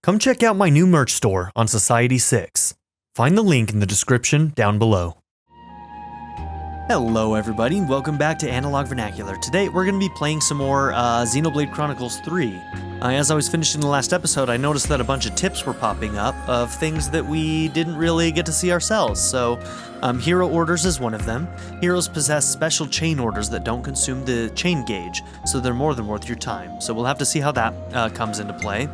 Come check out my new merch store on Society 6. Find the link in the description down below. Hello everybody, and welcome back to Analog Vernacular. Today we're going to be playing some more Xenoblade Chronicles 3. As I was finishing the last episode, I noticed that a bunch of tips were popping up of things that we didn't really get to see ourselves. So, hero orders is one of them. Heroes possess special chain orders that don't consume the chain gauge, so they're more than worth your time. So we'll have to see how that comes into play.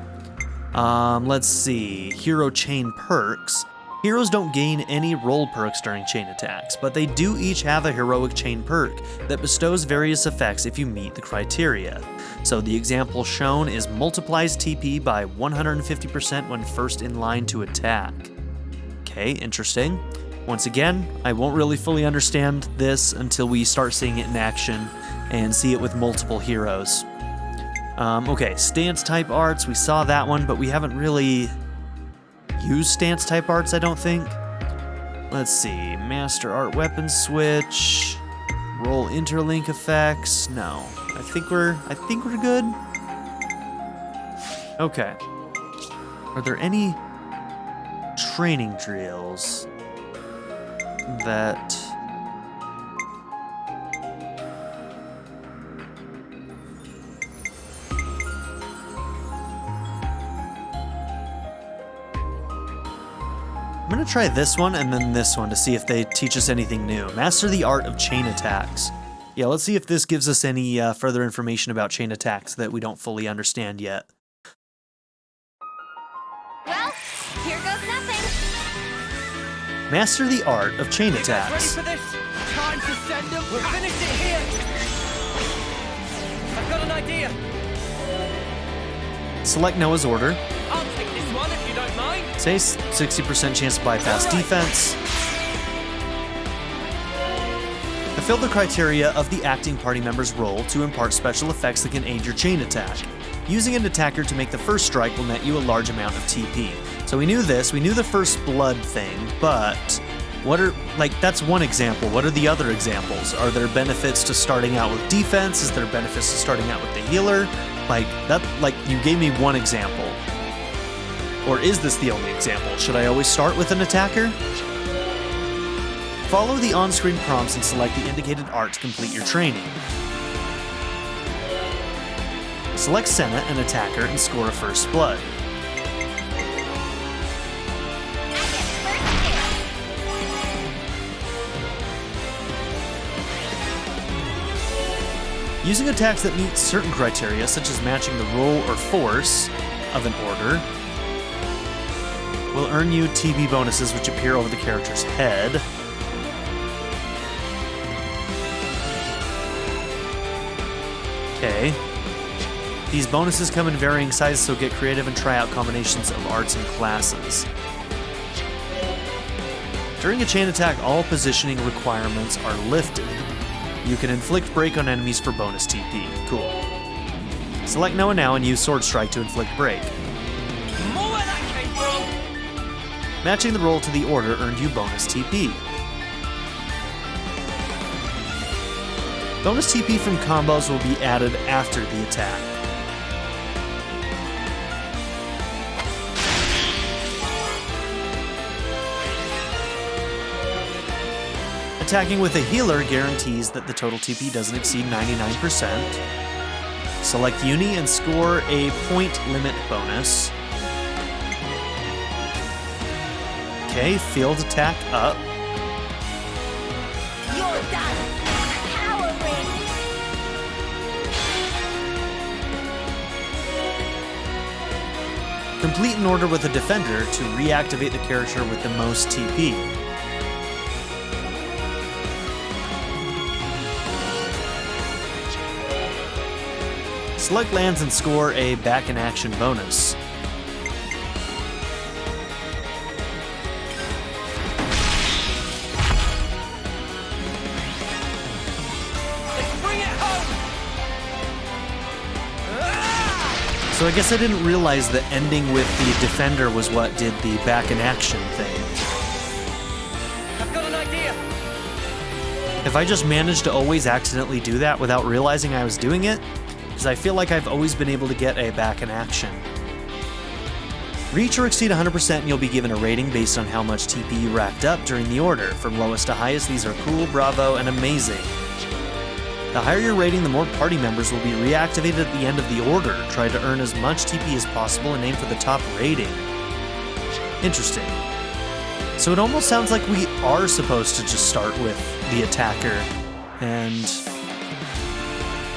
Let's see, hero chain perks. Heroes don't gain any roll perks during chain attacks, but they do each have a heroic chain perk that bestows various effects if you meet the criteria. So the example shown is multiplies TP by 150% when first in line to attack. Okay, interesting. Once again, I won't really fully understand this until we start seeing it in action and see it with multiple heroes. Okay, stance type arts, we saw that one, but we haven't really used stance type arts, I don't think. Let's see, master art weapon switch, roll interlink effects. No, I think we're good. Okay. Are there any training drills that I'm going to try this one and then this one to see if they teach us anything new. Master the art of chain attacks. Yeah, let's see if this gives us any further information about chain attacks that we don't fully understand yet. Well, here goes nothing. Master the art of chain attacks. Ready for this? Time to send them. We'll finish it here. I've got an idea. Select Noah's order. I'll take this one if you don't mind. Say 60% chance to bypass defense. Fulfill the criteria of the acting party member's role to impart special effects that can aid your chain attack. Using an attacker to make the first strike will net you a large amount of TP. So we knew this, we knew the first blood thing, but that's one example. What are the other examples? Are there benefits to starting out with defense? Is there benefits to starting out with the healer? You gave me one example. Or is this the only example? Should I always start with an attacker? Follow the on-screen prompts and select the indicated art to complete your training. Select Sena, an attacker, and score a first blood. Using attacks that meet certain criteria, such as matching the roll or force of an order, will earn you TP bonuses which appear over the character's head. Okay. These bonuses come in varying sizes, so get creative and try out combinations of arts and classes. During a chain attack, all positioning requirements are lifted. You can inflict break on enemies for bonus TP. Cool. Select Noah now and use Sword Strike to inflict break. More where that came from. Matching the roll to the order earned you bonus TP. Bonus TP from combos will be added after the attack. Attacking with a healer guarantees that the total TP doesn't exceed 99%. Select Eunie and score a point limit bonus. Okay, field attack up. You're done. Cowering. Complete an order with a defender to reactivate the character with the most TP. Select Lanz and score a back in action bonus. Let's bring it home. So I guess I didn't realize that ending with the defender was what did the back in action thing. I've got an idea. Have I just managed to always accidentally do that without realizing I was doing it? Because I feel like I've always been able to get a back in action. Reach or exceed 100% and you'll be given a rating based on how much TP you racked up during the order. From lowest to highest, these are cool, bravo, and amazing. The higher your rating, the more party members will be reactivated at the end of the order. Try to earn as much TP as possible and aim for the top rating. Interesting. So it almost sounds like we are supposed to just start with the attacker. And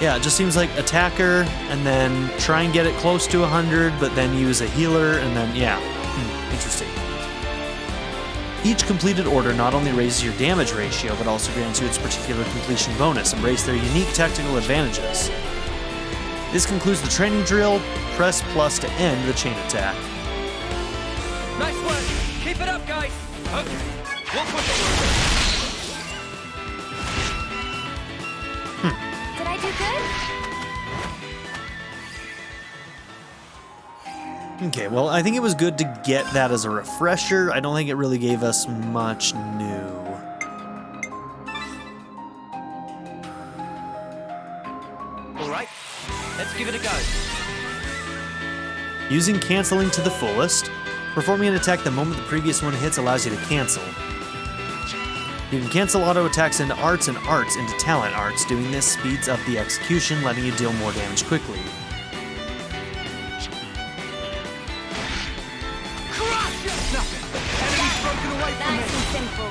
yeah, it just seems like attacker and then try and get it close to 100, but then use a healer and then, yeah. Interesting. Each completed order not only raises your damage ratio, but also grants you its particular completion bonus. Embrace their unique tactical advantages. This concludes the training drill. Press plus to end the chain attack. Nice work. Keep it up, guys. Okay. We'll push it. Did I do good? Okay, well, I think it was good to get that as a refresher. I don't think it really gave us much new. All right. Let's give it a go. Using canceling to the fullest, performing an attack the moment the previous one hits allows you to cancel. You can cancel auto attacks into arts and arts into talent arts. Doing this speeds up the execution, letting you deal more damage quickly. Nice and simple.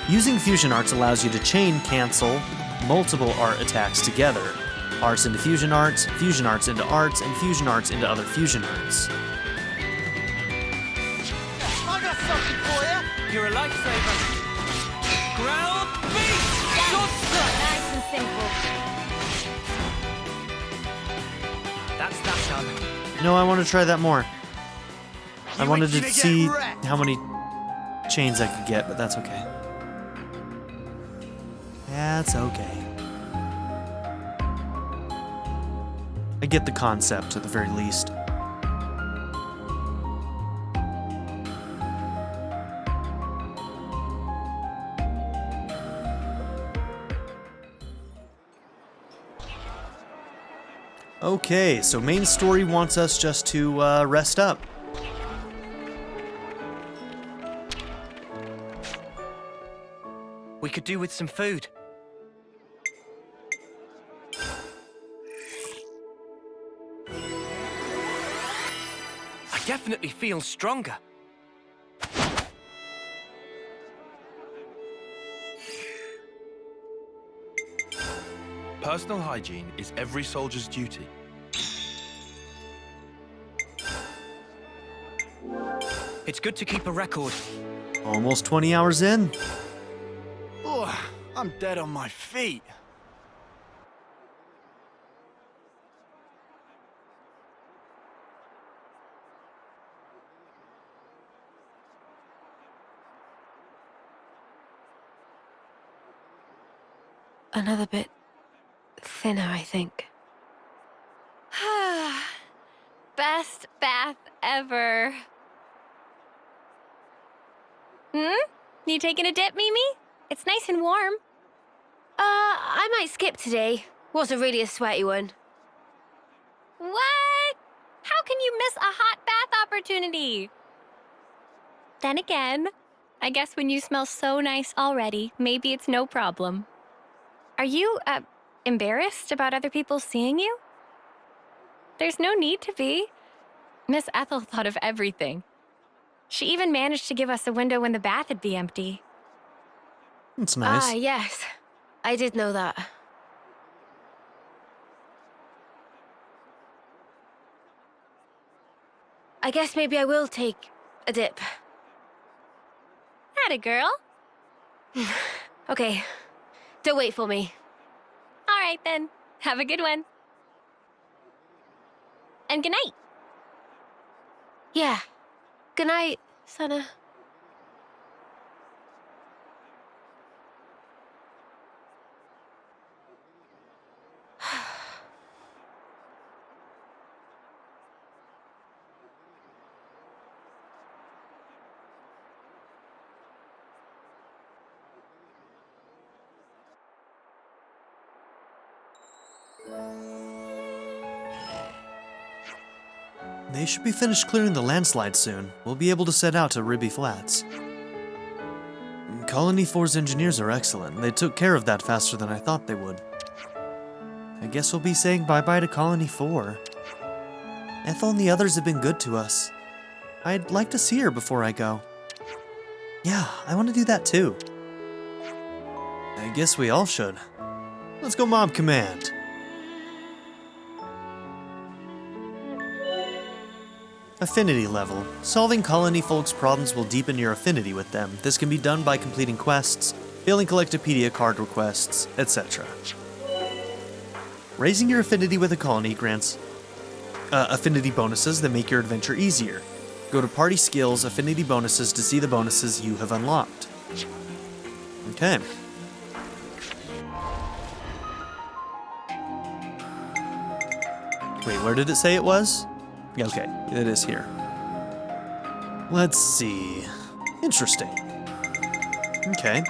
Using fusion arts allows you to chain cancel multiple art attacks together. Arts into fusion arts into arts, and fusion arts into other fusion arts. I got something for you. You're a lifesaver. Ground beat. Good stuff. Nice and simple. That's that done. No, I want to try that more. I wanted to see how many chains I could get, but that's okay. That's okay. I get the concept at the very least. Okay, so main story wants us just to rest up. We could do with some food. I definitely feel stronger. Personal hygiene is every soldier's duty. It's good to keep a record. Almost 20 hours in. Oh, I'm dead on my feet. Another bit thinner, I think. Best bath ever. You taking a dip, Mimi? It's nice and warm. I might skip today. Wasn't really a sweaty one. What? How can you miss a hot bath opportunity? Then again, I guess when you smell so nice already, maybe it's no problem. Are you, embarrassed about other people seeing you? There's no need to be. Miss Ethel thought of everything. She even managed to give us a window when the bath would be empty. That's nice. Ah, yes. I did know that. I guess maybe I will take a dip. Atta girl. Okay. Don't wait for me. All right then. Have a good one. And good night. Yeah. Good night, Sena. They should be finished clearing the landslide soon. We'll be able to set out to Ribby Flats. Colony 4's engineers are excellent. They took care of that faster than I thought they would. I guess we'll be saying bye-bye to Colony 4. Ethel and the others have been good to us. I'd like to see her before I go. Yeah, I want to do that too. I guess we all should. Let's go Mob Command. Affinity level. Solving colony folks' problems will deepen your affinity with them. This can be done by completing quests, failing Collectopedia card requests, etc. Raising your affinity with a colony grants affinity bonuses that make your adventure easier. Go to Party Skills, Affinity Bonuses to see the bonuses you have unlocked. Okay. Wait, where did it say it was? Okay, it is here. Let's see. Interesting. Okay.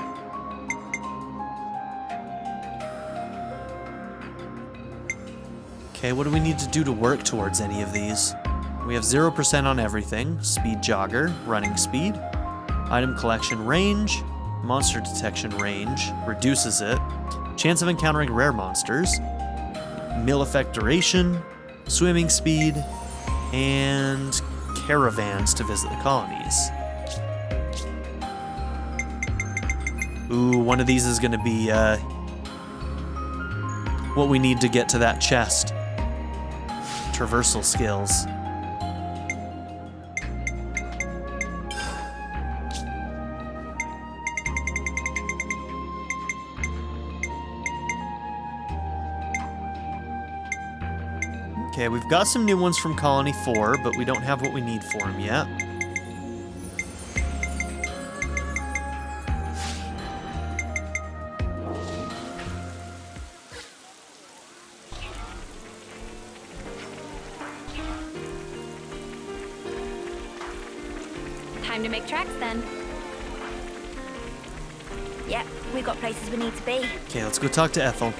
Okay, what do we need to do to work towards any of these? We have 0% on everything. Speed jogger, running speed. Item collection range. Monster detection range, reduces it. Chance of encountering rare monsters. Mill effect duration. Swimming speed. And caravans to visit the colonies. Ooh, one of these is going to be what we need to get to that chest. Traversal skills. Okay, we've got some new ones from Colony 4, but we don't have what we need for them yet. Time to make tracks then. Yep, we got places we need to be. Okay, let's go talk to Ethel.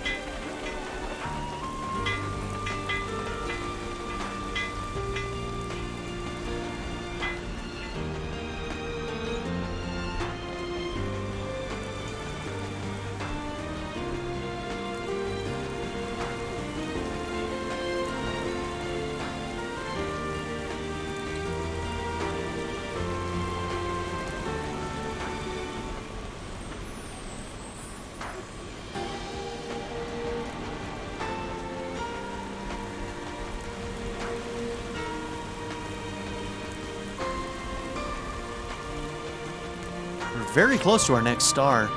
Very close to our next star.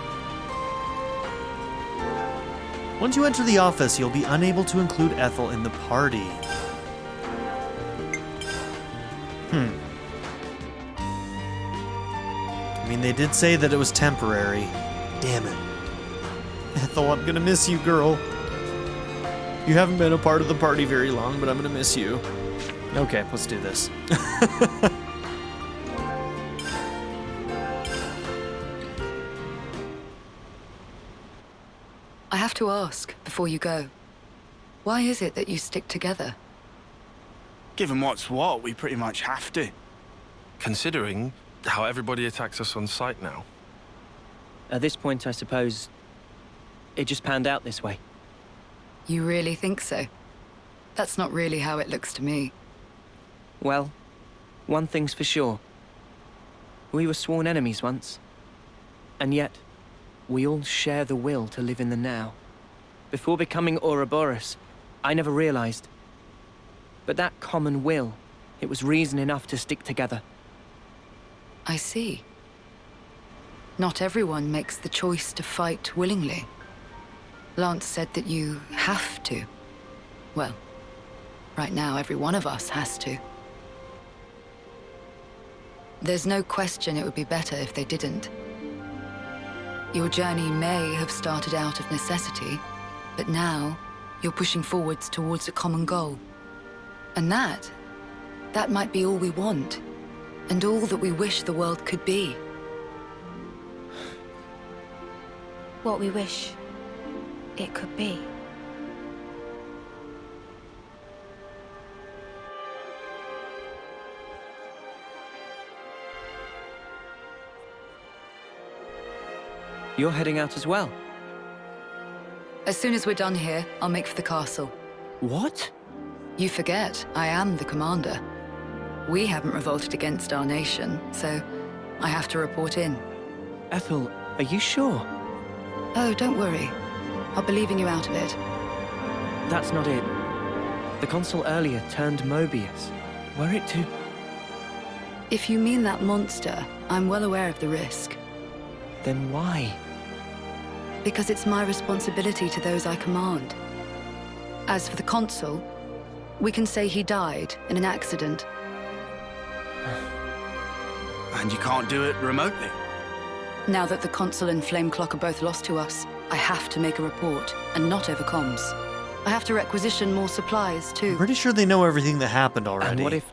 Once you enter the office, you'll be unable to include Ethel in the party. I mean, they did say that it was temporary. Damn it. Ethel, I'm gonna miss you, girl. You haven't been a part of the party very long, but I'm gonna miss you. Okay, let's do this. I have to ask, before you go, why is it that you stick together? Given what's what, we pretty much have to. Considering how everybody attacks us on sight now. At this point, I suppose, it just panned out this way. You really think so? That's not really how it looks to me. Well, one thing's for sure. We were sworn enemies once. And yet, we all share the will to live in the now. Before becoming Ouroboros, I never realized. But that common will, it was reason enough to stick together. I see. Not everyone makes the choice to fight willingly. Lance said that you have to. Well, right now every one of us has to. There's no question it would be better if they didn't. Your journey may have started out of necessity, but now you're pushing forwards towards a common goal. And that might be all we want, and all that we wish the world could be. What we wish it could be. You're heading out as well. As soon as we're done here, I'll make for the castle. What? You forget, I am the commander. We haven't revolted against our nation, so I have to report in. Ethel, are you sure? Oh, don't worry. I'll be leaving you out of it. That's not it. The consul earlier turned Mobius. Were it to... If you mean that monster, I'm well aware of the risk. Then why? Because it's my responsibility to those I command. As for the consul, we can say he died in an accident. And you can't do it remotely. Now that the consul and Flameclock are both lost to us, I have to make a report, and not over comms. I have to requisition more supplies, I'm too. pretty sure they know everything that happened already. And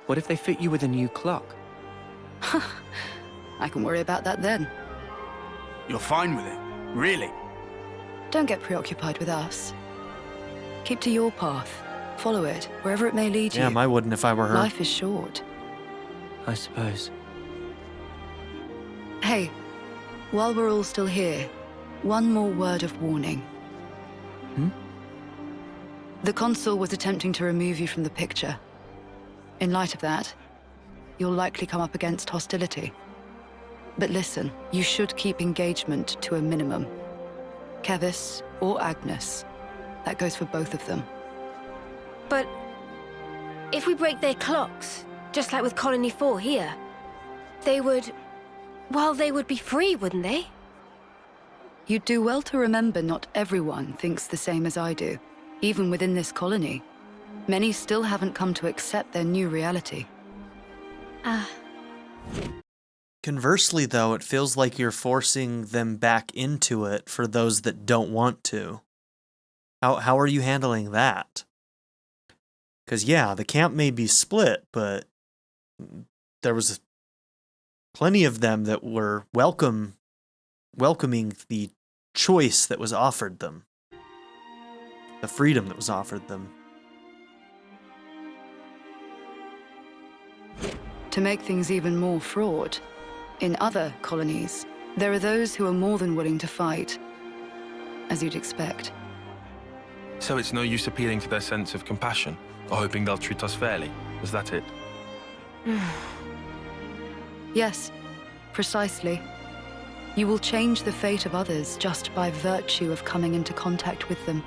what if they fit you with a new clock? I can worry about that then. You're fine with it, really. Don't get preoccupied with us. Keep to your path. Follow it, wherever it may lead you. Damn, I wouldn't if I were her. Life is short. I suppose. Hey, while we're all still here, one more word of warning. The consul was attempting to remove you from the picture. In light of that, you'll likely come up against hostility. But listen, you should keep engagement to a minimum. Keves or Agnus. That goes for both of them. But if we break their clocks, just like with Colony 4 here, they would... well, they would be free, wouldn't they? You'd do well to remember not everyone thinks the same as I do. Even within this colony, many still haven't come to accept their new reality. Conversely, though, it feels like you're forcing them back into it for those that don't want to. How are you handling that? Because, yeah, the camp may be split, but there was plenty of them that were welcoming the choice that was offered them. The freedom that was offered them. To make things even more fraught, in other colonies, there are those who are more than willing to fight, as you'd expect. So it's no use appealing to their sense of compassion, or hoping they'll treat us fairly. Is that it? Yes, precisely. You will change the fate of others just by virtue of coming into contact with them.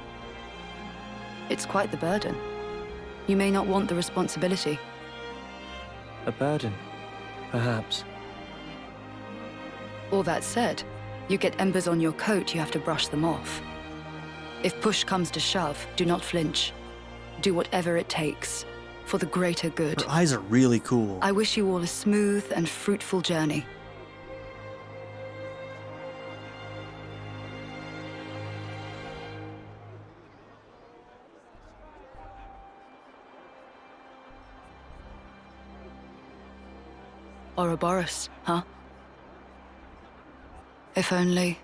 It's quite the burden. You may not want the responsibility. A burden, perhaps. All that said, you get embers on your coat, you have to brush them off. If push comes to shove, do not flinch. Do whatever it takes, for the greater good. Her eyes are really cool. I wish you all a smooth and fruitful journey. Ouroboros, huh? If only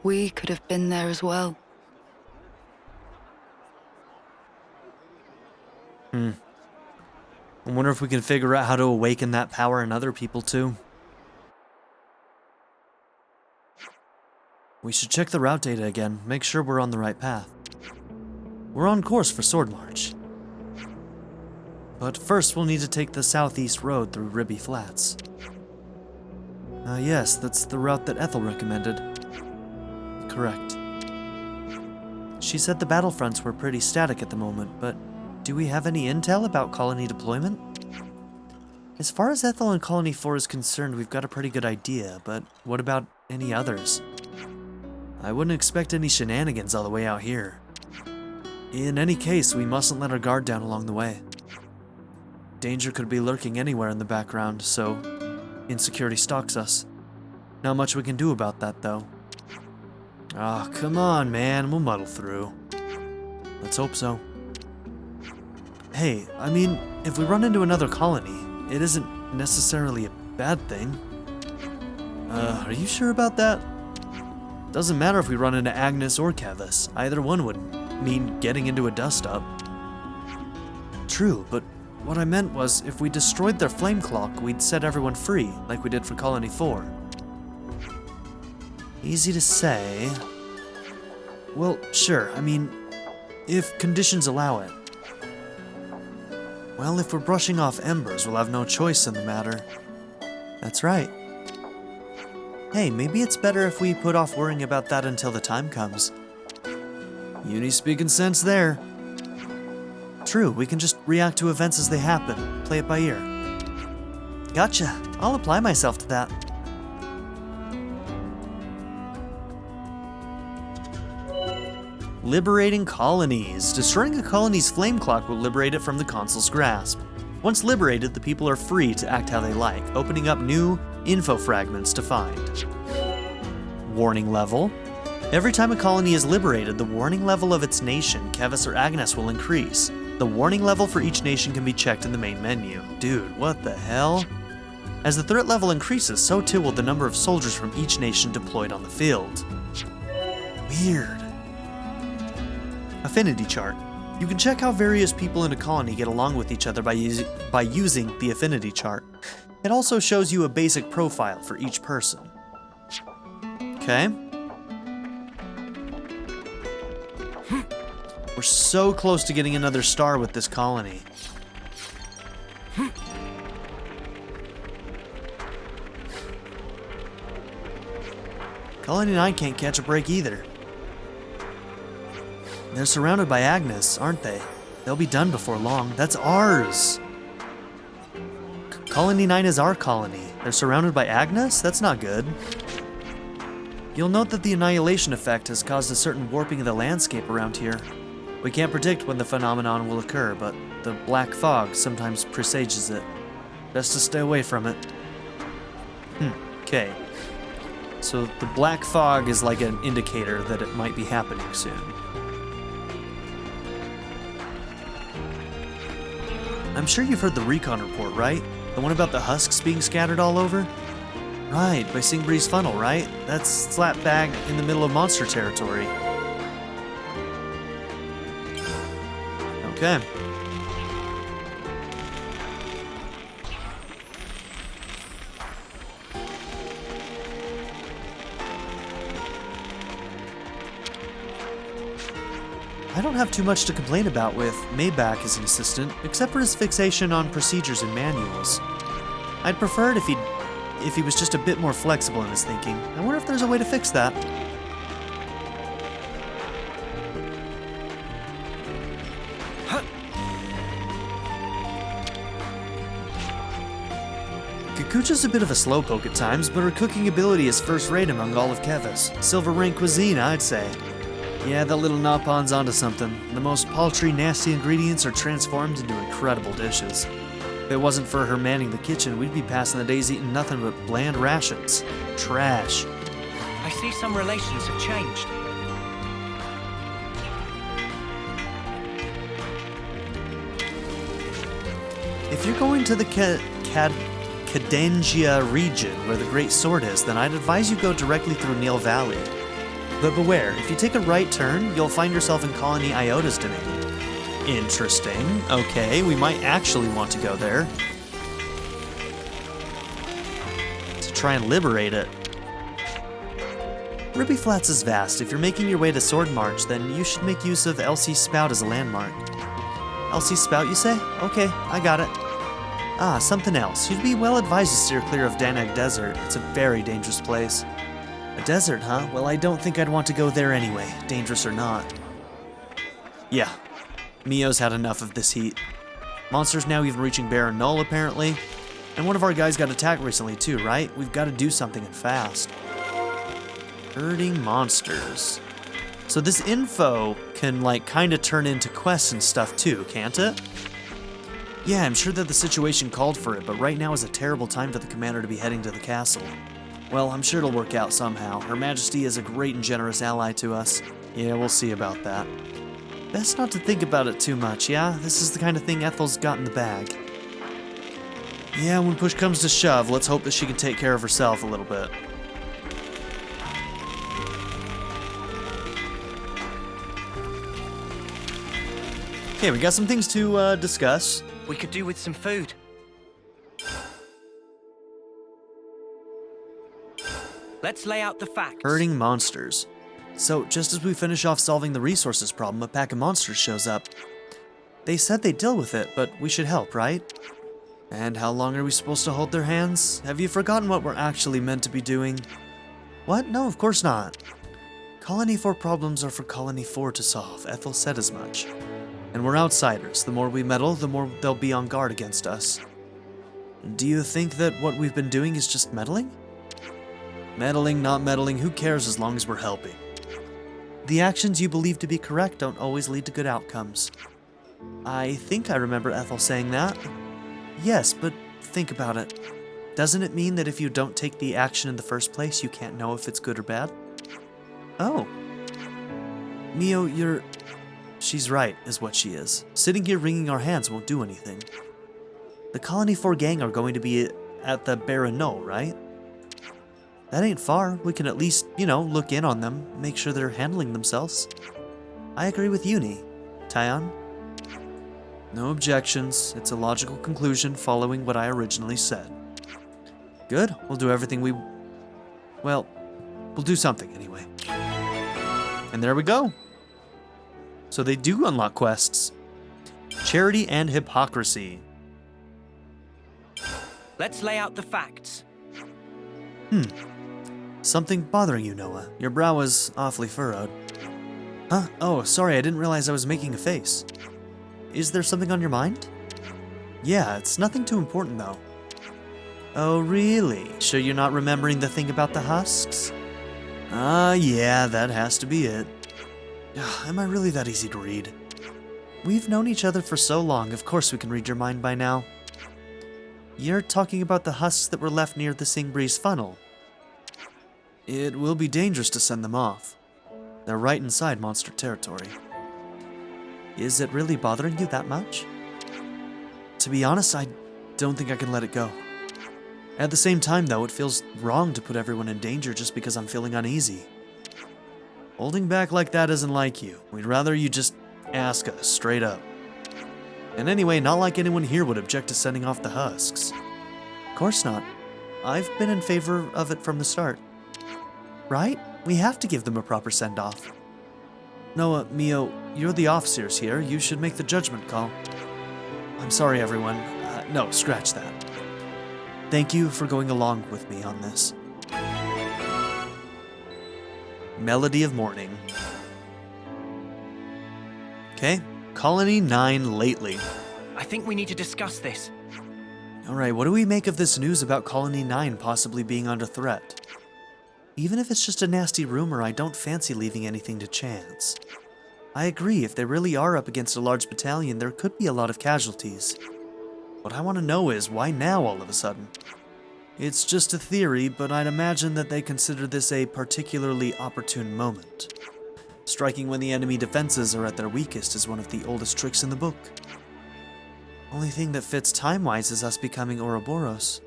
we could have been there as well. I wonder if we can figure out how to awaken that power in other people too. We should check the route data again, make sure we're on the right path. We're on course for Sword March. But first we'll need to take the southeast road through Ribby Flats. Yes, that's the route that Ethel recommended. Correct. She said the battlefronts were pretty static at the moment, but do we have any intel about colony deployment? As far as Ethel and Colony 4 is concerned, we've got a pretty good idea, but what about any others? I wouldn't expect any shenanigans all the way out here. In any case, we mustn't let our guard down along the way. Danger could be lurking anywhere in the background, so insecurity stalks us. Not much we can do about that, though. Ah, come on, man, we'll muddle through. Let's hope so. Hey, I mean, if we run into another colony, it isn't necessarily a bad thing. Are you sure about that? Doesn't matter if we run into Agnus or Keves. Either one would mean getting into a dust-up. True, but what I meant was, if we destroyed their flame clock, we'd set everyone free, like we did for Colony 4. Easy to say. Well, sure, I mean, if conditions allow it. Well, if we're brushing off embers, we'll have no choice in the matter. That's right. Hey, maybe it's better if we put off worrying about that until the time comes. Eunie speaking sense there. True, we can just react to events as they happen, play it by ear. Gotcha, I'll apply myself to that. Liberating colonies. Destroying a colony's flame clock will liberate it from the consul's grasp. Once liberated, the people are free to act how they like, opening up new info fragments to find. Warning level. Every time a colony is liberated, the warning level of its nation, Keves or Agnus, will increase. The warning level for each nation can be checked in the main menu. Dude, what the hell? As the threat level increases, so too will the number of soldiers from each nation deployed on the field. Weird. Affinity chart. You can check how various people in a colony get along with each other by using the affinity chart. It also shows you a basic profile for each person. Okay. We're so close to getting another star with this colony. Colony 9 can't catch a break either. They're surrounded by Agnus, aren't they? They'll be done before long. That's ours! Colony 9 is our colony. They're surrounded by Agnus? That's not good. You'll note that the annihilation effect has caused a certain warping of the landscape around here. We can't predict when the phenomenon will occur, but the black fog sometimes presages it. Best to stay away from it. Okay. So the black fog is like an indicator that it might be happening soon. I'm sure you've heard the recon report, right? The one about the husks being scattered all over? Right, by Singbree's funnel, right? That's slap bag in the middle of monster territory. Okay. I don't have too much to complain about with Maybach as an assistant, except for his fixation on procedures and manuals. I'd prefer it if he was just a bit more flexible in his thinking. I wonder if there's a way to fix that. Kikucha's a bit of a slowpoke at times, but her cooking ability is first-rate among all of Keves. Silver-rank cuisine, I'd say. Yeah, that little Napon's onto something. The most paltry, nasty ingredients are transformed into incredible dishes. If it wasn't for her manning the kitchen, we'd be passing the days eating nothing but bland rations. Trash. I see some relations have changed. If you're going to the Cadengia region where the Great Sword is, then I'd advise you go directly through Neil Valley. But beware, if you take a right turn, you'll find yourself in Colony Iota's domain. Interesting. Okay, we might actually want to go there. To try and liberate it. Ruby Flats is vast. If you're making your way to Sword March, then you should make use of LC Spout as a landmark. LC Spout, you say? Okay, I got it. Ah, something else. You'd be well advised to steer clear of Danag Desert. It's a very dangerous place. A desert, huh? Well, I don't think I'd want to go there anyway, dangerous or not. Yeah, Mio's had enough of this heat. Monsters now even reaching Baron Null, apparently. And one of our guys got attacked recently too, right? We've got to do something and fast. Herding monsters. So this info can, like, kind of turn into quests and stuff too, can't it? Yeah, I'm sure that the situation called for it, but right now is a terrible time for the commander to be heading to the castle. Well, I'm sure it'll work out somehow. Her Majesty is a great and generous ally to us. Yeah, we'll see about that. Best not to think about it too much, yeah? This is the kind of thing Ethel's got in the bag. Yeah, when push comes to shove, let's hope that she can take care of herself a little bit. Okay, we got some things to discuss. We could do with some food. Let's lay out the facts. Herding monsters. So, just as we finish off solving the resources problem, a pack of monsters shows up. They said they'd deal with it, but we should help, right? And how long are we supposed to hold their hands? Have you forgotten what we're actually meant to be doing? What? No, of course not. Colony 4 problems are for Colony 4 to solve. Ethel said as much. And we're outsiders. The more we meddle, the more they'll be on guard against us. Do you think that what we've been doing is just meddling? Meddling, not meddling, who cares as long as we're helping? The actions you believe to be correct don't always lead to good outcomes. I think I remember Ethel saying that. Yes, but think about it. Doesn't it mean that if you don't take the action in the first place, you can't know if it's good or bad? Oh. Mio, you're... She's right, is what she is. Sitting here wringing our hands won't do anything. The Colony 4 gang are going to be at the Barren Knoll, right? That ain't far. We can at least, look in on them, make sure they're handling themselves. I agree with Eunie. Taion? No objections. It's a logical conclusion following what I originally said. Good. We'll do everything Well, we'll do something anyway. And there we go. So they do unlock quests. Charity and Hypocrisy. Let's lay out the facts. Something bothering you, Noah. Your brow is awfully furrowed. Huh? Oh, sorry, I didn't realize I was making a face. Is there something on your mind? Yeah, it's nothing too important, though. Oh, really? Sure you're not remembering the thing about the husks? Yeah, that has to be it. Am I really that easy to read? We've known each other for so long, of course we can read your mind by now. You're talking about the husks that were left near the Singbreeze funnel. It will be dangerous to send them off. They're right inside monster territory. Is it really bothering you that much? To be honest, I don't think I can let it go. At the same time, though, it feels wrong to put everyone in danger just because I'm feeling uneasy. Holding back like that isn't like you. We'd rather you just ask us straight up. And anyway, not like anyone here would object to sending off the husks. Of course not. I've been in favor of it from the start. Right? We have to give them a proper send-off. Noah, Mio, you're the officers here. You should make the judgment call. I'm sorry, everyone. No, scratch that. Thank you for going along with me on this. Melody of Morning. Okay, Colony 9 lately. I think we need to discuss this. Alright, what do we make of this news about Colony 9 possibly being under threat? Even if it's just a nasty rumor, I don't fancy leaving anything to chance. I agree, if they really are up against a large battalion, there could be a lot of casualties. What I want to know is, why now all of a sudden? It's just a theory, but I'd imagine that they consider this a particularly opportune moment. Striking when the enemy defenses are at their weakest is one of the oldest tricks in the book. Only thing that fits time-wise is us becoming Ouroboros.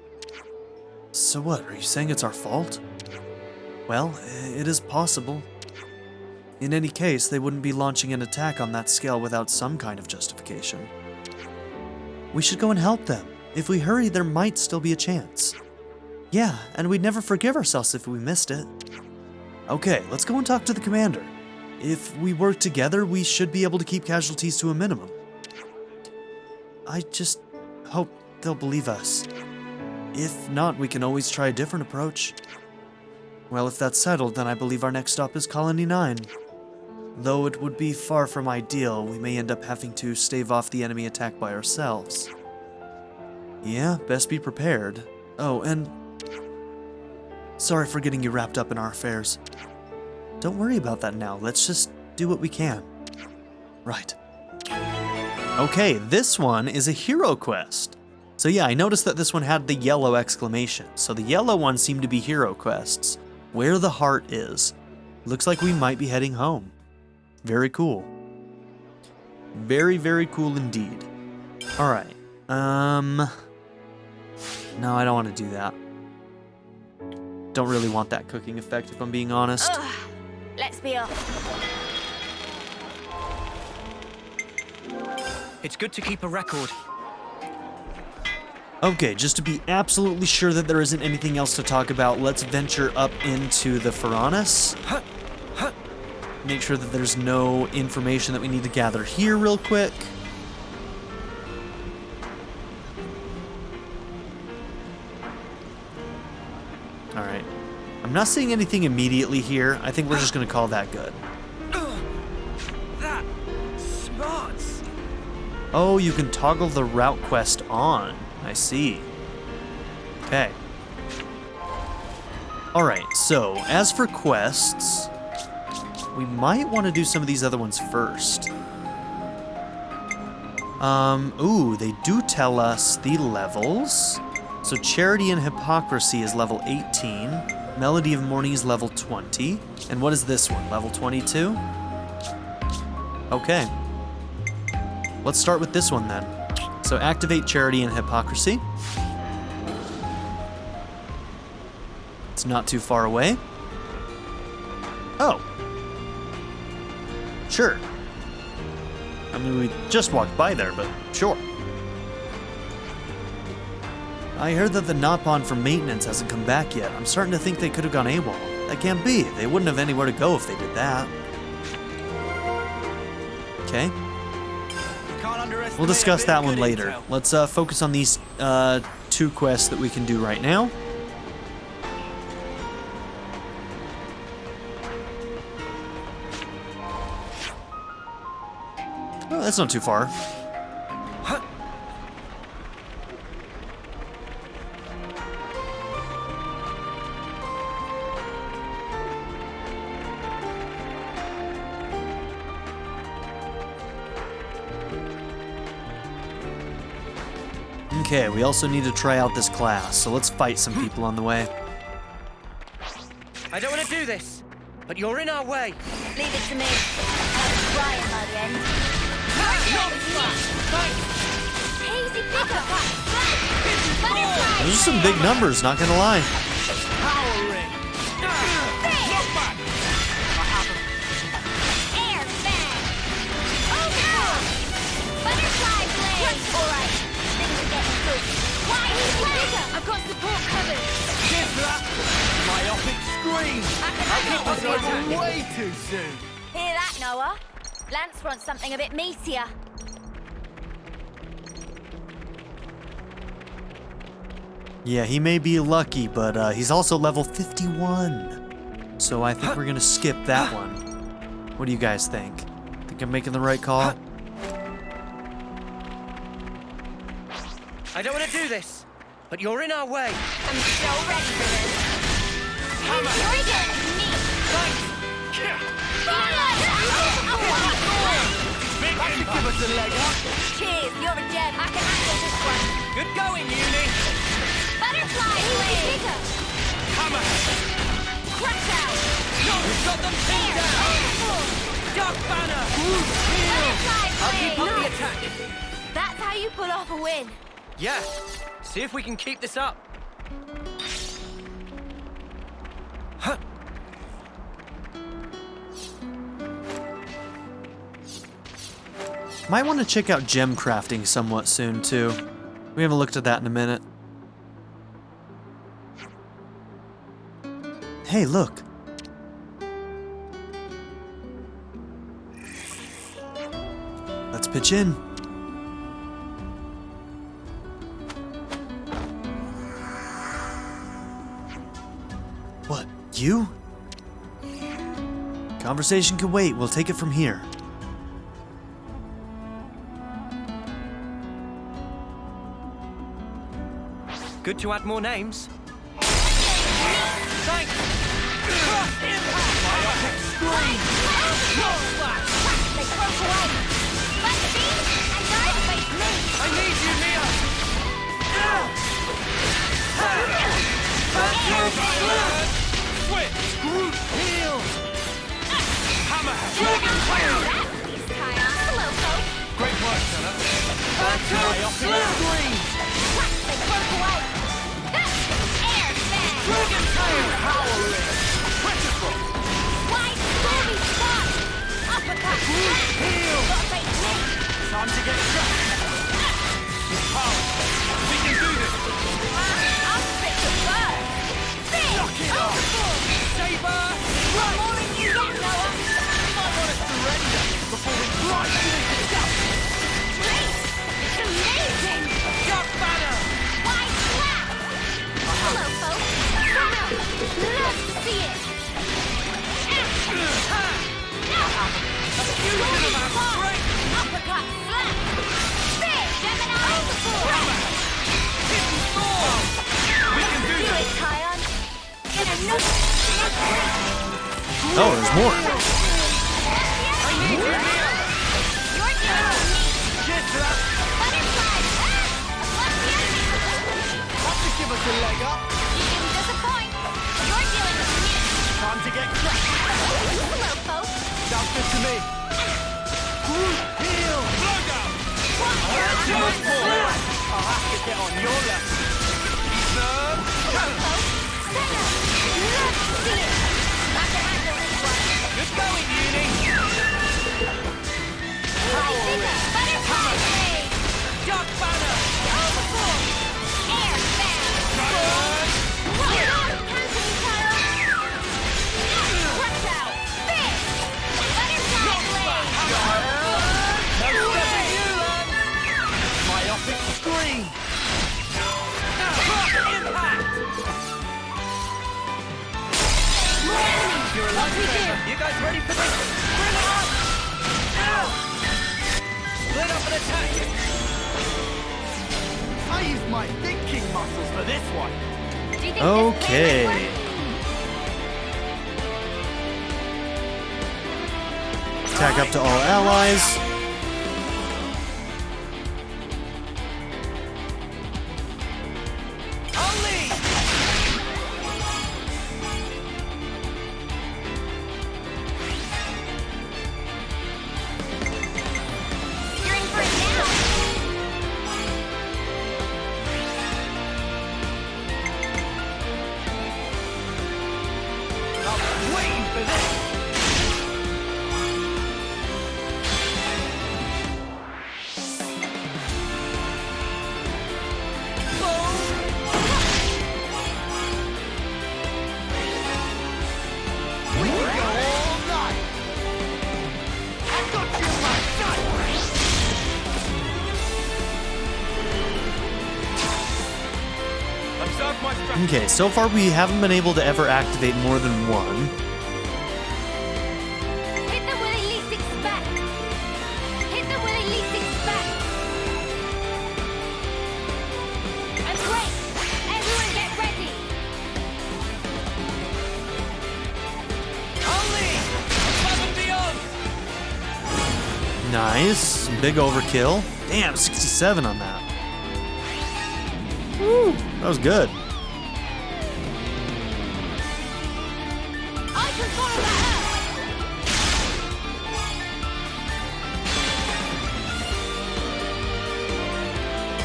So what, are you saying it's our fault? Well, it is possible. In any case, they wouldn't be launching an attack on that scale without some kind of justification. We should go and help them. If we hurry, there might still be a chance. Yeah, and we'd never forgive ourselves if we missed it. Okay, let's go and talk to the commander. If we work together, we should be able to keep casualties to a minimum. I just hope they'll believe us. If not, we can always try a different approach. Well, if that's settled, then I believe our next stop is Colony 9. Though it would be far from ideal, we may end up having to stave off the enemy attack by ourselves. Yeah, best be prepared. Oh, and... sorry for getting you wrapped up in our affairs. Don't worry about that now, let's just do what we can. Right. Okay, this one is a hero quest. So yeah, I noticed that this one had the yellow exclamation, so the yellow ones seem to be hero quests. Where the heart is. Looks like we might be heading home. Very cool. Very, very cool indeed. Alright. No, I don't want to do that. Don't really want that cooking effect, if I'm being honest. Ugh, let's be off. It's good to keep a record. Okay, just to be absolutely sure that there isn't anything else to talk about, let's venture up into the Faranis. Make sure that there's no information that we need to gather here real quick. Alright. I'm not seeing anything immediately here. I think we're just going to call that good. That smarts. Oh, you can toggle the route quest on. I see. Okay. Alright, so as for quests, we might want to do some of these other ones first. Ooh, they do tell us the levels. So Charity and Hypocrisy is level 18. Melody of Morning is level 20. And what is this one? Level 22? Okay. Let's start with this one then. So activate Charity and Hypocrisy. It's not too far away. Oh. Sure. I mean, we just walked by there, but sure. I heard that the Nopon from maintenance hasn't come back yet. I'm starting to think they could have gone AWOL. That can't be. They wouldn't have anywhere to go if they did that. Okay. We'll discuss that one later. Let's focus on these 2 quests that we can do right now. Oh, that's not too far. Okay, we also need to try out this class, so let's fight some people on the way. I don't want to do this, but you're in our way. Leave it to me. I'll try it by the end. Hazy pickup. Butterfly. Those are some big numbers, not gonna lie. Power ring. Look back. Air fan. Oh no! Butterfly blade. All right. Things are getting good. Why hazy pickup? I've got support covered. Give that. Myopic screen. I can That handle was the over attack. way too soon. Hear that, Noah? Lance wants something a bit meatier. Yeah, he may be lucky, but he's also level 51. So I think we're gonna skip that one. What do you guys think? Think I'm making the right call? I don't want to do this, but you're in our way. I'm so ready for this. Trigger me. That could give us a leg up. Cheers, you're a gem. I can handle this one. Good going, Eunie. Butterfly blade. Hammer. Crash out. We've got them pinned down. Dark banner. Butterfly I'll keep up the blade. attack. That's how you pull off a win. Yeah. See if we can keep this up. Might want to check out gem crafting somewhat soon, too. We haven't looked at that in a minute. Hey, look. Let's pitch in. What, you? Conversation can wait. We'll take it from here. Good to add more names. Thanks. Myopic screen. They broke away. Let's see. And now face me. I need you, Mia. Switch. Group heal. Hammerhead. These Taion. Hello, folks. Great work, Sena. Myopic screen. They broke away. Air fan. Dragon tail. Power ring. Critical. Wide stormy spot. Uppercut. Heal. Gotta face me. Time to get trapped. Power. We can do this. Oh, there's more. Give us a leg up. You didn't disappoint. You're dealing with me. Time to get cracked. Hello, folks. Sounds good to me. Group heal. I'll have to get on your level. Hello, folks. Sena, let's see it. I can handle this one. Good going, Eunie. Butterfly blade. Dark banner. Overform. Air fan. Cancel Taion. Watch out. Fist. Butterfly blade. No stepping you, Lanz. Myopic screen. Impact. More enemies. You're a What we do? lifesaver. You guys ready for this? Bring it up. Ow. Split up and attack. I used my thinking muscles for this one. Do you think this Okay. plan might work? Attack up to all allies. Only. You're in for it now. I was waiting for this. We can go all night. I got you in my sight. Observe my strategy. Okay, so far we haven't been able to ever activate more than one. Hit them where they least expect. Hit them where they least expect. And break. Everyone get ready. Only. Above and beyond. Nice. Big overkill. Damn, 67 on that. Woo, that was good. I can follow that up.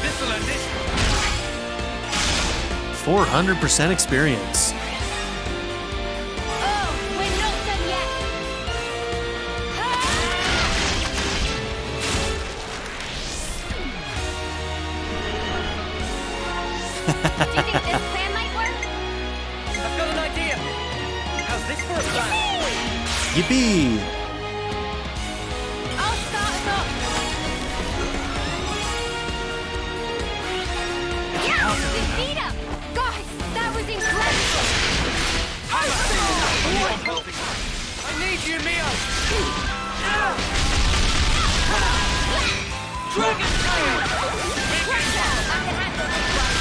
This'll end it. 400% experience. Oh, we're not done yet. Do you think this plan might work? I've got an idea. How's this for a plan? Yippee! I'll start us off. Yeah, we beat him. Guys, that was incredible. I need you, Mio. Dragon Slayer. Watch out, I can handle this one.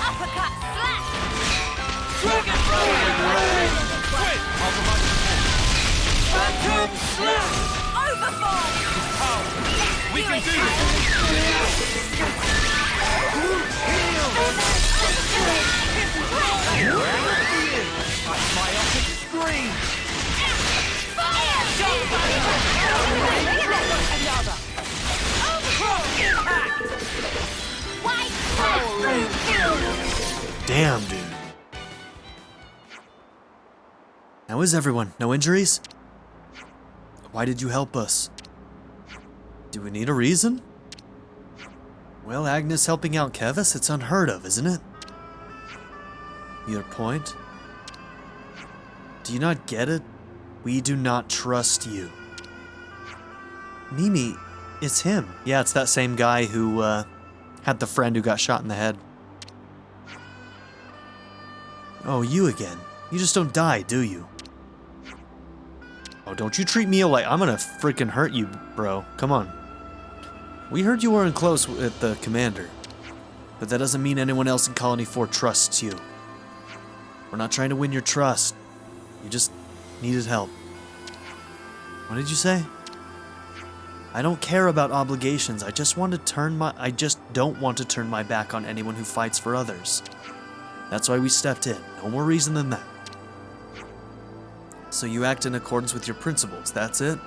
Uppercut, slash. Dragon Slayer. Phantom Slash. Overform. We can do this. Myopic screen. Damn, dude. How is everyone? No injuries? Why did you help us? Do we need a reason? Well, Agnes helping out Keves, it's unheard of, isn't it? Your point? Do you not get it? We do not trust you. Mimi, it's him. Yeah, it's that same guy who had the friend who got shot in the head. Oh, you again. You just don't die, do you? Oh, don't you treat me like I'm gonna freaking hurt you, bro. Come on. We heard you weren't close with the commander, but that doesn't mean anyone else in Colony 4 trusts you. We're not trying to win your trust. You just needed help. What did you say? I don't care about obligations. I just don't want to turn my back on anyone who fights for others. That's why we stepped in. No more reason than that. So you act in accordance with your principles, that's it?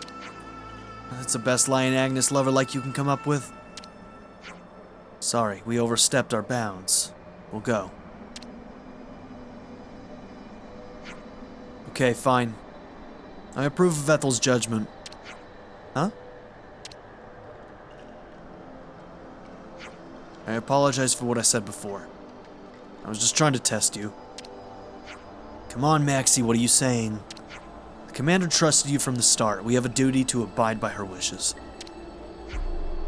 That's the best Lion Agnus lover like you can come up with? Sorry, we overstepped our bounds. We'll go. Okay, fine. I approve of Ethel's judgment. Huh? I apologize for what I said before. I was just trying to test you. Come on, Maxie, what are you saying? The commander trusted you from the start. We have a duty to abide by her wishes.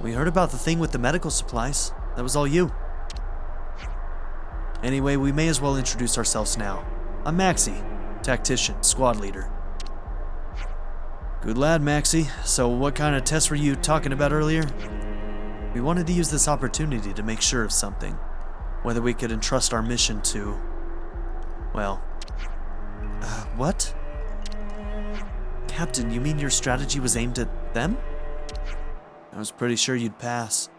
We heard about the thing with the medical supplies. That was all you. Anyway, we may as well introduce ourselves now. I'm Maxie, tactician, squad leader. Good lad, Maxie. So what kind of test were you talking about earlier? We wanted to use this opportunity to make sure of something. Whether we could entrust our mission to... well... what? Captain, you mean your strategy was aimed at them? I was pretty sure you'd pass.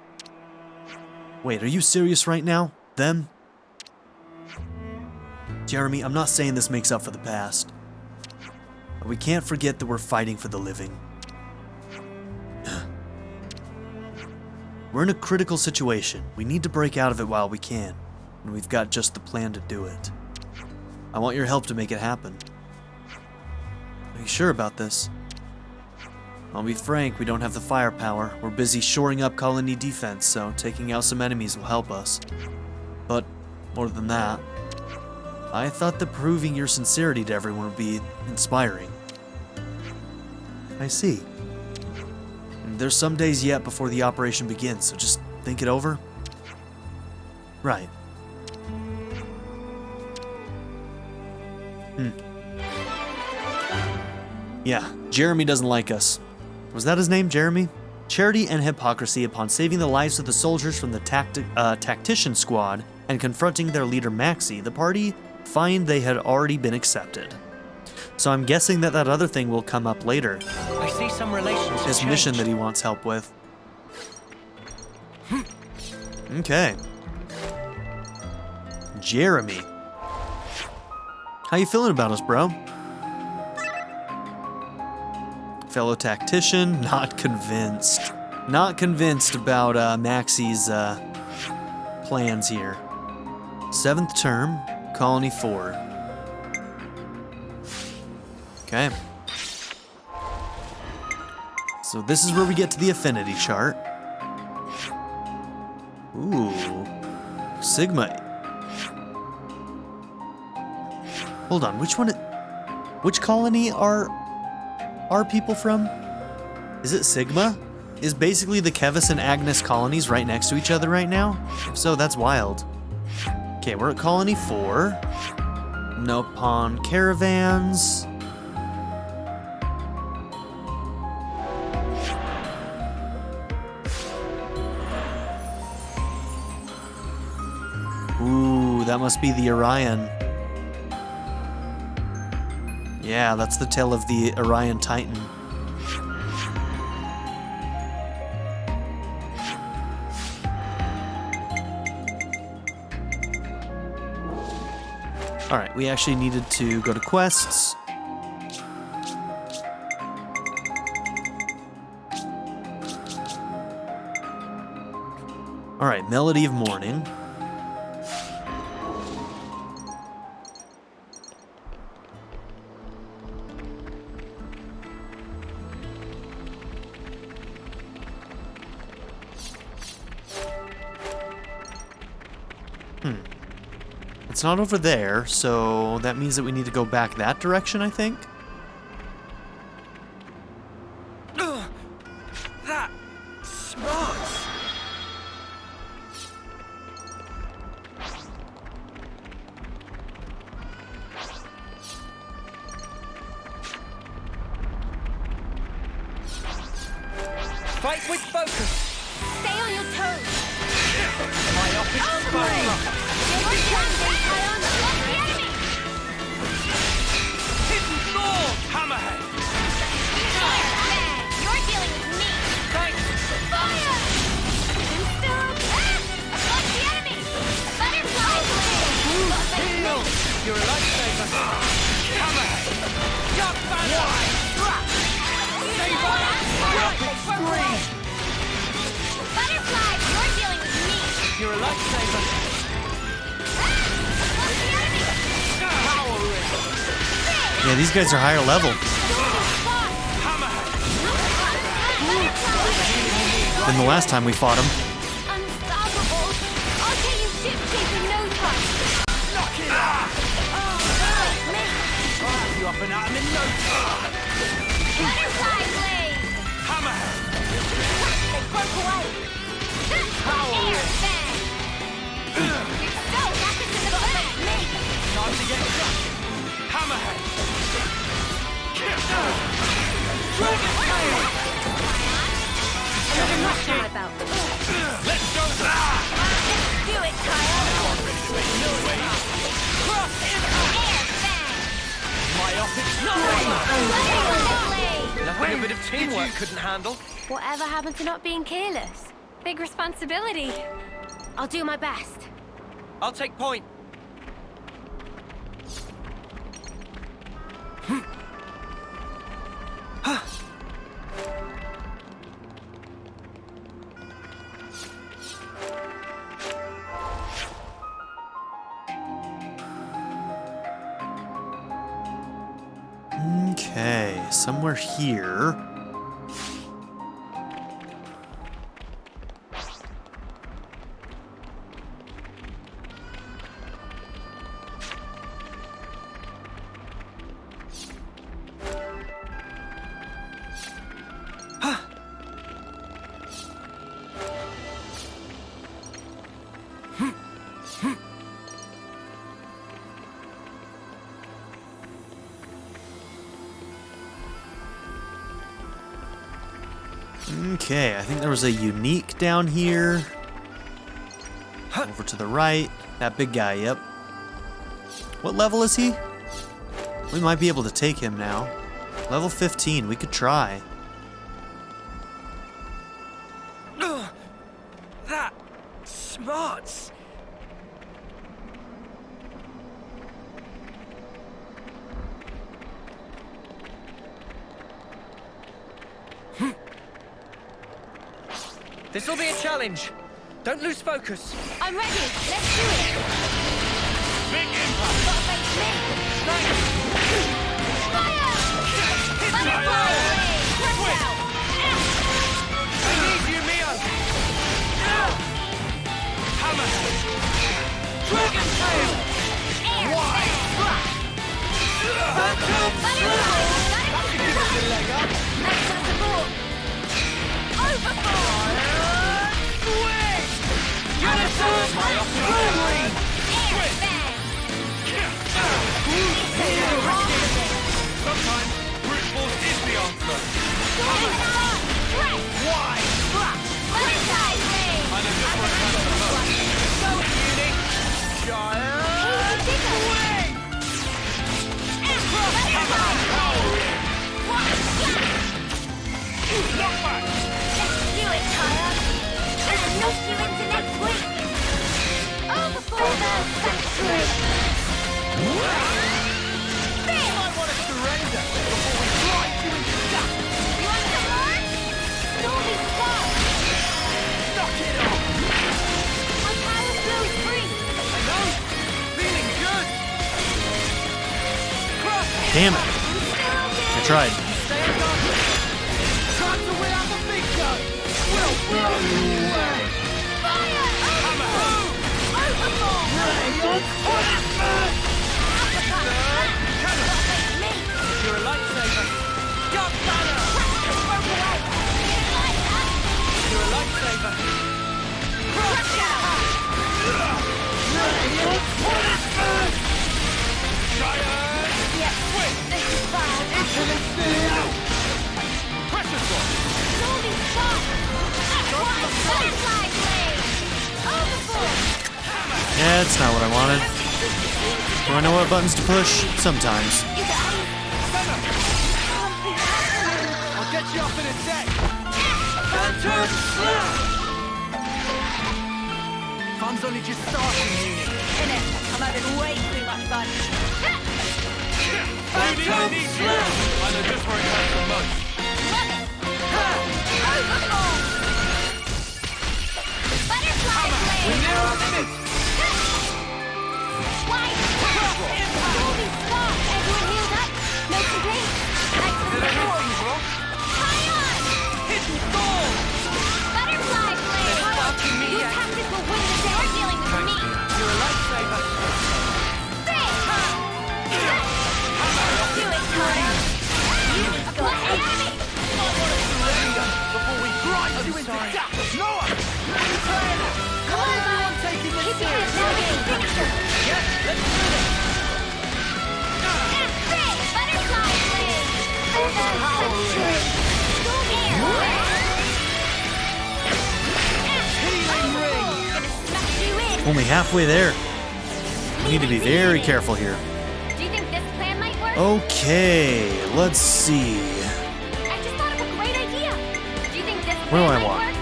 Wait, are you serious right now? Them? Jeremy, I'm not saying this makes up for the past. But we can't forget that we're fighting for the living. We're in a critical situation. We need to break out of it while we can. And we've got just the plan to do it. I want your help to make it happen. Are you sure about this? I'll be frank, we don't have the firepower. We're busy shoring up colony defense, so taking out some enemies will help us. But, more than that, I thought that proving your sincerity to everyone would be inspiring. I see. There's some days yet before the operation begins, so just think it over. Right. Yeah, Jeremy doesn't like us. Was that his name, Jeremy? Charity and hypocrisy upon saving the lives of the soldiers from the tactician squad and confronting their leader Maxie, the party find they had already been accepted. So I'm guessing that other thing will come up later. I see some relations. His mission that he wants help with. Okay. Jeremy. How you feeling about us, bro? Fellow tactician, not convinced. Not convinced about Maxie's plans here. 7th term, Colony 4. Okay. So this is where we get to the affinity chart. Ooh. Sigma. Hold on, which colony are people from? Is it Sigma? Is basically the Keves and Agnus colonies right next to each other right now? If so, that's wild. Okay, we're at Colony 4. Nopon caravans. Ooh, that must be the Orion. Yeah, that's the tail of the Orion Titan. Alright, we actually needed to go to quests. Alright, Melody of Morning. It's not over there, so that means that we need to go back that direction, I think. That smarts. Fight with focus. Stay on your toes. My opposite spine. Taion, lock the enemy. lifesaver. Yeah, these guys are higher level than the last time we fought them. Unstoppable. I'll get you ship-shape in no time. Knock it out! I'll have you up and at 'em in no time. Butterfly blade. Hammerhead. They broke away. Air bang. You're so rapid in the back. Time to get shot. Hammerhead. Dragon tail. Another notch on my belt. Let's go. Do it, Kyle. Cross impact. Air bang. Myopic Butterfly blade. Nothing a bit of teamwork couldn't handle. Whatever happened to not being careless? Big responsibility. I'll do my best. I'll take point. Okay, somewhere here. Okay, I think there was a unique down here. Over to the right. That big guy, yep. What level is he? We might be able to take him now. Level 15, we could try. That smarts. This'll be a challenge. Don't lose focus. I'm ready. Let's do it. Big impact. Gotta face me. Thanks. Fire! Butterfly blade. Crush out. I need you, Mio. Hammerhead. Dragon tail. Air bang. Phantom Butterfly. That could give us a leg up. Thanks for the support. Overfall. Swing. Unison. Swing. Air bang. Sometimes brute force is the answer. Why? Butterfly blade. I know just where it comes from first. Go, Eunie. Giant swing. Knock back. Let's do it, Taion. Gonna knock you into next week. Overfall the sanctuary. You might want to surrender before we drive you into dust. You want some more? Stormy spark. Knock it off. My power flows free. I know. Feeling good. Cross. Damn it. I tried. Stay in darkness. Time to win out the big gun. We'll blow you away. Fire! Hammerhead. Overfall! Rayon punishment. Cannon. Me! You're a lifesaver. God banner. Broke away! Light up! You're a lifesaver. Crush out! Rayon punishment. Giant. Yep, this is bad. Pressure swap. Stormy spark! Butterfly blade! Overfall! Yeah, that's not what I wanted. Do I know what buttons to push? Sometimes. You got it! I'll get you up in a sec. Phantom slap. Fun's only just starting, Eunie. Innit? I'm having way too much fun. Phantom slap. I know just where it comes from most. Love it! Overfall! Butterfly blade! We're near Stormy spark! Everyone healed up? No complaints? Thanks for the support! Taion! Hidden thorn! Butterfly blade! Your tactics will win the day! You're dealing with me! You're a lifesaver. Do it, Cora! You go ahead of me! Before we grind you into dust! Noah! Come on, Vaughn! Keep your head down, picture! Yes, let's do this. Butterfly blade! For the century! Healing ring. Gonna smash you in! Only halfway there. We need to be very careful here. Do you think this plan might work? Okay, let's see. I just thought of a great idea! Do you think this Where do I plan might walk? work?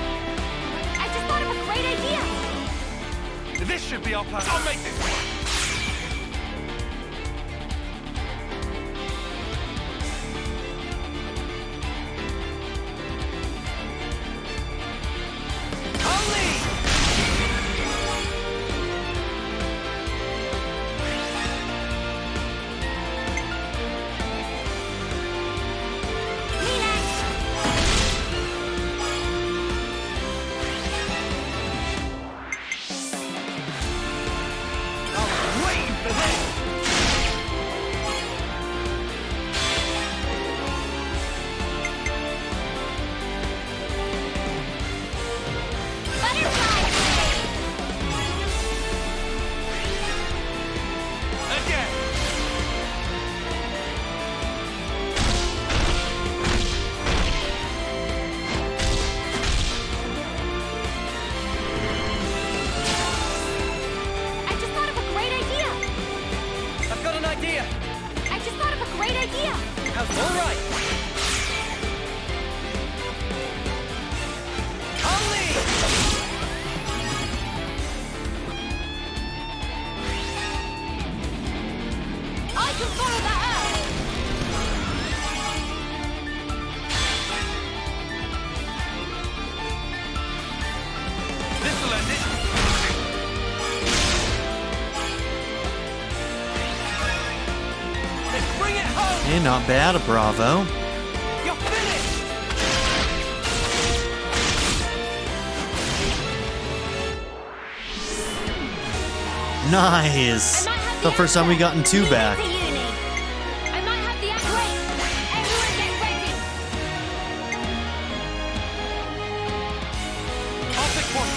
I just thought of a great idea! This should be our plan. I'll make this work. I'll lead. Me next! I was waiting for this. Butterfly blade! Again. I just thought of a great idea! I've got an idea. I just thought of a great idea! How's all right? I'll lead. I can follow that up! This'll end it. Let's bring it home. Hey, not bad, a bravo. You're finished. Nice. The first time we gotten two back. I might have the act right. Everyone get ready! I'll pick one.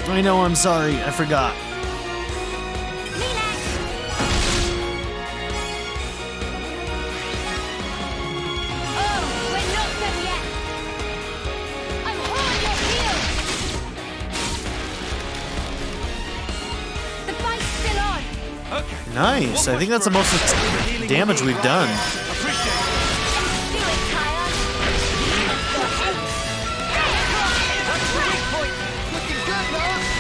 I know, I'm sorry, I forgot. Me next! Oh, we're not done yet! I'm on your heels! The fight's still on! Okay. Nice. I think that's the most damage we've done. Appreciate it. Do it, Taion! Go ahead! That's the weak point. Looking good, Noah!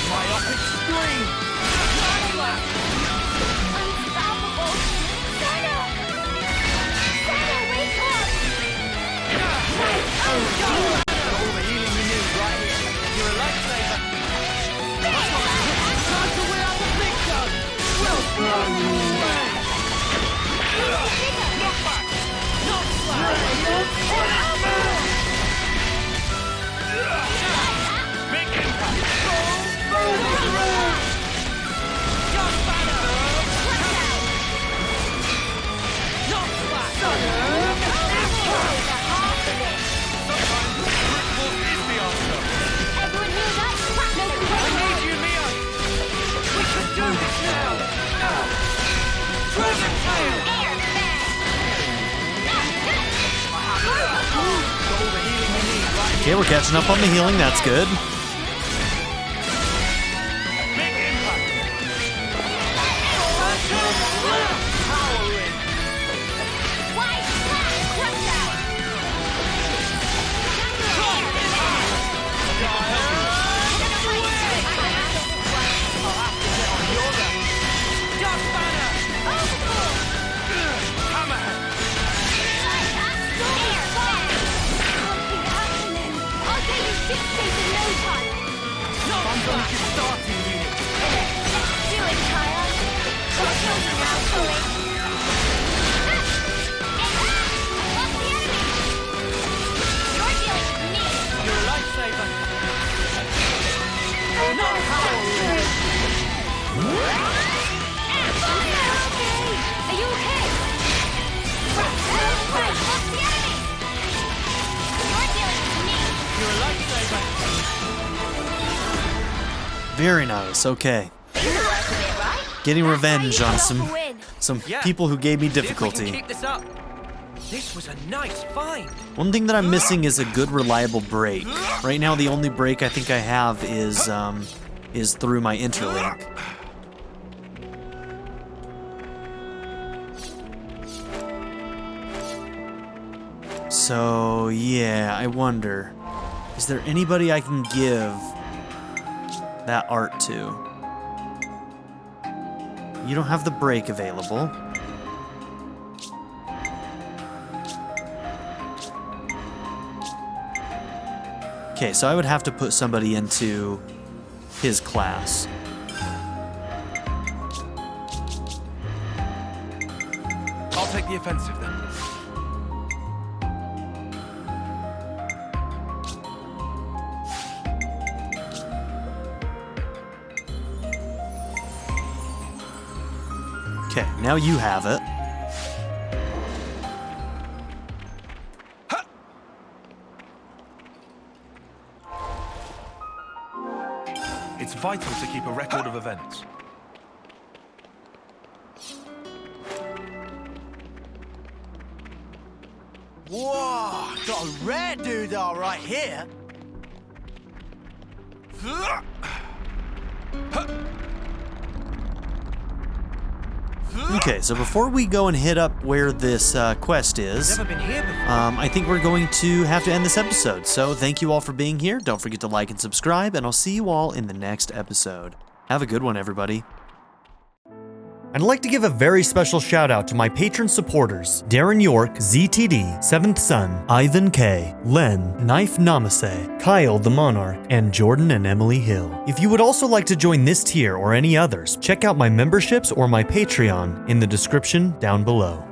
Myopic scream. Unstoppable! Sena! Sena, wake up! All the healing you need right here. You're a lifesaver. Time to win out the big gun! Well done! Knock back. Knock Big impact. Just banner. Knock back. Sometimes brute force is the answer. Everyone healed up? No I complaints? need you, Mia. We can do this now. Dragon tail. Air fast! All the healing you need right Okay, we're catching up on the healing, that's good. Big impact. Power in. Wide slash! Crush out! Just banner. Hammerhead. Very nice, okay. This is the worst of it, right? Getting revenge on That's how you some Yeah. people who gave me See if we can difficulty. keep this up. This was a nice find. One thing that I'm missing is a good reliable break. Right now the only break I think I have is through my interlink. So yeah, I wonder, is there anybody I can give that art to? You don't have the break available. Okay, so I would have to put somebody into his class. I'll take the offensive then. Okay, now you have it. It's vital to keep a record of events. Whoa, got a rare doodah right here. Okay, so before we go and hit up where this quest is, Never been here before. I think we're going to have to end this episode. So thank you all for being here. Don't forget to like and subscribe, and I'll see you all in the next episode. Have a good one, everybody. I'd like to give a very special shout out to my patron supporters: Darren York, ZTD, Seventh Son, Ivan K, Len, Knife Namaste, Kyle the Monarch, and Jordan and Emily Hill. If you would also like to join this tier or any others, check out my memberships or my Patreon in the description down below.